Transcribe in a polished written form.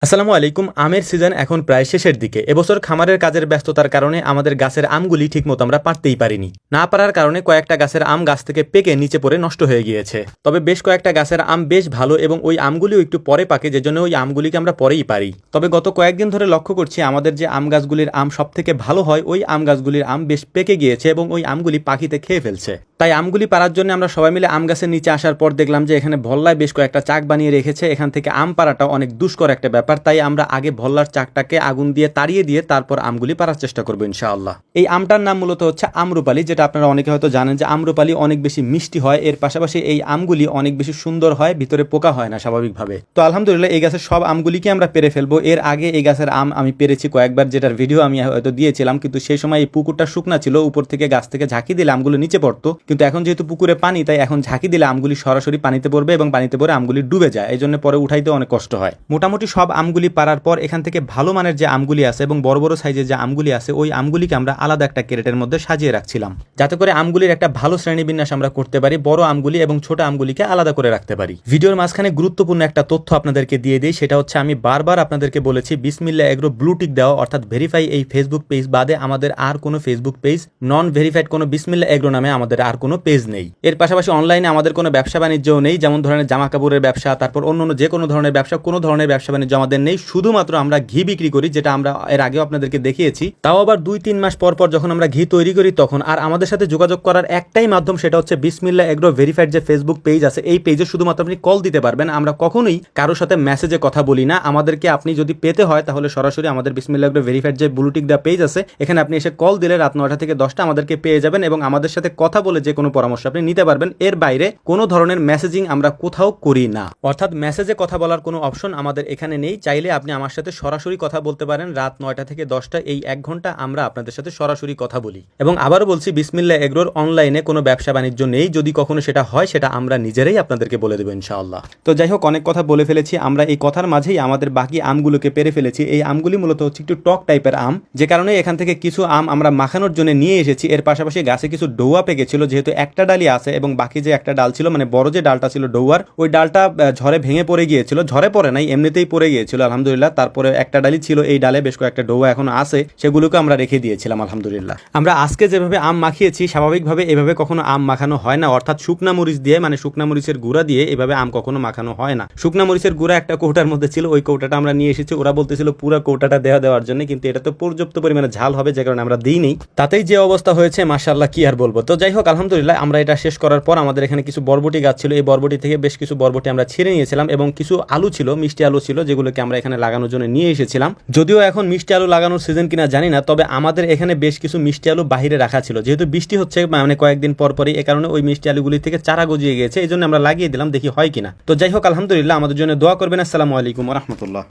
আসসালামু আলাইকুম। আমের সিজন এখন প্রায় শেষের দিকে। এবছর খামারের কাজের ব্যস্ততার কারণে আমাদের গাছের আমগুলি ঠিকমতো আমরা পারতেই পারিনি। না পারার কারণে কয়েকটা গাছের আম গাছ থেকে পেকে নিচে পড়ে নষ্ট হয়ে গিয়েছে। তবে বেশ কয়েকটা গাছের আম বেশ ভালো এবং ওই আমগুলিও একটু পরে পাকে, যে জন্য ওই আমগুলিকে আমরা পরেই পারি। তবে গত কয়েকদিন ধরে লক্ষ্য করছি আমাদের যে আম গাছগুলির আম সব থেকে ভালো হয়, ওই আম গাছগুলির আম বেশ পেকে গিয়েছে এবং ওই আমগুলি পাখিতে খেয়ে ফেলছে। তাই আমগুলি পাড়ার জন্য আমরা সবাই মিলে আম গাছের নিচে আসার পর দেখলাম যে এখানে ভল্লায় বেশ কয়েকটা চাক বানিয়ে রেখেছে। এখান থেকে আম পাড়াটা অনেক দুষ্কর একটা ব্যাপার, তাই আমরা আগে ভল্লার চাকটাকে আগুন দিয়ে তাড়িয়ে দিয়ে তারপর আমগুলি পাড়ার চেষ্টা করবো ইনশাআল্লাহ। এই আমটার নাম মূলত হচ্ছে আম্রপালি, যেটা আপনারা অনেকে হয়তো জানেন যে আম্রপালি অনেক বেশি মিষ্টি হয়। এর পাশাপাশি এই আমগুলি অনেক বেশি সুন্দর হয়, ভিতরে পোকা হয় না স্বাভাবিকভাবে। তো আলহামদুলিল্লাহ এই গাছের সব আমগুলিকে আমরা পেরে ফেলবো। এর আগে এই গাছের আম আমি পেরেছি কয়েকবার, যেটার ভিডিও আমি হয়তো দিয়েছিলাম, কিন্তু সেই সময় এই পুকুরটা শুকনা ছিল, উপর থেকে গাছ থেকে ঝাঁকি দিলে আমগুলো নিচে পড়তো। কিন্তু এখন যেহেতু পুকুরে পানি, তাই এখন ঝাঁকি দিলে আমগুলি সরাসরি পানিতে পড়বে এবং পানিতে পড়ে আমগুলি ডুবে যায়, এই জন্য পরে উঠাইতে অনেক কষ্ট হয়। মোটামুটি সব আমগুলি পারার পর এখান থেকে ভালো মানের যে আমগুলি আছে এবং বড় বড় সাইজের যে আমগুলি আছে, ওই আমগুলিকে আমরা আলাদা একটা ক্যারেটের মধ্যে সাজিয়ে রাখছিলাম, যাতে করে আমগুলির একটা ভালো শ্রেণীবিন্যাস আমরা করতে পারি, বড় আমগুলি এবং ছোট আমগুলিকে আলাদা করে রাখতে পারি। ভিডিওর মাঝখানে গুরুত্বপূর্ণ একটা তথ্য আপনাদেরকে দিয়ে দিই, সেটা হচ্ছে আমি বারবার আপনাদেরকে বলেছি বিসমিল্লাহ এগ্রো ব্লু টিক দেওয়া অর্থাৎ ভেরিফাই এই ফেসবুক পেজ বাদে আমাদের আর কোনো ফেসবুক পেজ, নন ভেরিফাইড কোনো বিসমিল্লাহ এগ্রো নামে আমাদের আর কোনো পেজ নেই। এর পাশাপাশি অনলাইনে আমাদের কোনো ব্যবসা বাণিজ্যও নেই, যেমন ধরনের জামা কাপড়ের ব্যবসা, তারপর অন্য যে কোনো ধরনের ব্যবসা, কোনো ধরনের ব্যবসা বাণিজ্য আমাদের নেই। শুধুমাত্র আমরা ঘি বিক্রি করি, যেটা আমরা এর আগেও আপনাদেরকে দেখিয়েছি। তাও আবার 2-3 মাস পর পর যখন আমরা ঘি তৈরি করি তখন। আর আমাদের সাথে যোগাযোগ করার একটাই মাধ্যম, সেটা হচ্ছে বিসমিল্লাহ এগ্রো ভেরিফাইড যে ফেসবুক পেজ আছে, এই পেজে শুধুমাত্র আপনি কল দিতে পারবেন। আমরা কখনোই কারোর সাথে মেসেজে কথা বলি না। আমাদেরকে আপনি যদি পেতে হয় তাহলে সরাসরি আমাদের বিসমিল্লাহ এগ্রো ভেরিফাইড যে ব্লু টিক দেওয়া পেজ আছে, এখানে আপনি এসে কল দিলে রাত 9টা থেকে 10টা আমাদেরকে পেয়ে যাবেন এবং আমাদের সাথে কথা বলে যে কোনো পরামর্শ আপনি নিতে পারবেন। এর বাইরে কোনো ধরনের মেসেজিং আমরা কোথাও করি না, অর্থাৎ মেসেজে কথা বলার কোনো অপশন আমাদের এখানে নেই। চাইলে আপনি আমার সাথে সরাসরি কথা বলতে পারেন রাত 9টা থেকে 10টা, এই 1 ঘন্টা আমরা আপনাদের সাথে সরাসরি কথা বলি। এবং আবারও বলছি, বিসমিল্লাহ এগ্রোর অনলাইনে কোনো ব্যবসা বাণিজ্য নেই। যদি কখনো সেটা হয় সেটা আমরা নিজেরাই আপনাদেরকে বলে দেবো ইনশাআল্লাহ। তো যাই হোক, অনেক কথা বলে ফেলেছি। আমরা এই কথার মাঝেই আমাদের বাকি আমগুলোকে পেরে ফেলেছি। এই আমগুলি মূলত হচ্ছে একটু টক টাইপের আম, যে কারণে এখান থেকে কিছু আম আমরা মাখানোর জন্য নিয়ে এসেছি। এর পাশাপাশি গাছে কিছু ডৌয়া পেকেছিল, যেহেতু একটা ডালই আছে এবং বাকি যে একটা ডাল ছিল, মানে বড় যে ডালটা ছিল ডৌয়ার, ওই ডালটা ঝড়ে ভেঙে পড়ে গিয়েছিল। ঝড়ে পড়ে নাই, এমনিতেই পড়ে গিয়েছিল আলহামদুলিল্লাহ। তারপরে একটা ডালই ছিল, এই ডালে বেশ কয়েকটা ডৌয়া এখনো আছে, সেগুলোকে আমরা রেখে দিয়েছিলাম আলহামদুলিল্লাহ। আমরা আজকে যেভাবে আম মাখিয়েছি, স্বাভাবিকভাবে এভাবে কখনো আম মাখানো হয় না, অর্থাৎ শুকনা মরিচ দিয়ে, মানে শুকনা মরিচের গুঁড়া দিয়ে এভাবে আম কখনো মাখানো হয় না। শুকনা মরিচের গুঁড়া একটা কৌটার মধ্যে ছিল, ওই কৌটাটা আমরা নিয়ে এসেছি। ওরা বলতেছিল পুরো কৌটাটা দেওয়ার জন্য, কিন্তু এটা তো পর্যাপ্ত পরিমাণে ঝাল হবে, যে কারণে আমরা দিইনি। তাতেই যে অবস্থা হয়েছে মাশাআল্লাহ, কি আর বলবো। তো যাই হোক, আলহামদুলিল্লাহ আমরা এটা শেষ করার পর আমাদের এখানে কিছু বরবটি গাছ ছিল, এই বরবটি থেকে বেশ কিছু বরবটি আমরা ছিঁড়ে নিয়েছিলাম এবং কিছু আলু ছিল, মিষ্টি আলু ছিল, যেগুলোকে আমরা এখানে লাগানোর জন্য নিয়ে এসেছিলাম। যদিও এখন মিষ্টি আলু লাগানোর সিজন কিনা জানি না, তবে আমাদের এখানে বেশ কিছু মিষ্টি আলু বাহিরে রাখা ছিল। যেহেতু বৃষ্টি হচ্ছে মানে কয়েকদিন পর পরই, এ কারণে ওই মিষ্টি আলুগুলি থেকে চারা গজিয়ে গিয়েছে, এই জন্য আমরা লাগিয়ে দিলাম, দেখি হয় কিনা। তো যাই হোক, আলহামদুলিল্লাহ আমাদের জন্য দোয়া করবেন। আসসালামু আলাইকুম ওয়া রাহমাতুল্লাহ।